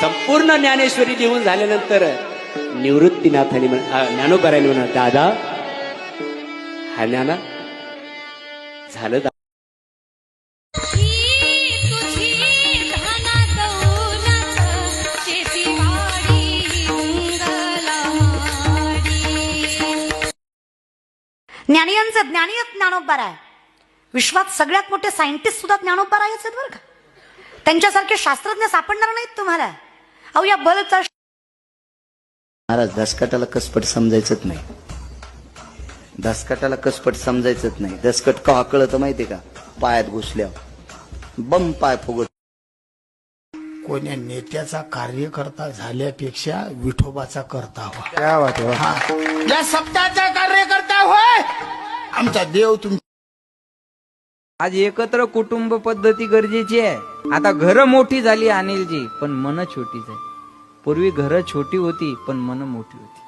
संपूर्ण ज्ञानेश्वरी लिहून झाल्यानंतर निवृत्तीनाथांनी ज्ञानोबारायांनी म्हणा, दादा हा ज्ञाना झालं ज्ञानियांचं ज्ञानियत ज्ञानोबाराय. विश्वात सगळ्यात मोठे सायंटिस्ट सुद्धा ज्ञानोबारायच आहेत बरं का. त्यांच्यासारखे शास्त्रज्ञ सापडणार नाहीत तुम्हाला. अहो या बलचा महाराज दसकटाला कसपट समजायचंच नाही. दसकटाला कसपट समजायचंच नाही. दसकट का कळत माहितीये का? पायात घुसल्यावर बम पाय फुगत. कोण्या नेत्याचा कार्यकर्ता झाल्यापेक्षा विठोबाचा करता व्हा. काय वाटतं? हा, या सप्ताहाचा कार्यकर्ता होय आमचा देव. तुम आज एकत्र कुटुंब पद्धती गरजेची आहे. आता घरं मोठी झाली अनिलजी, पण मन छोटीच आहे. पूर्वी घरं छोटी होती पण मन मोठी होती.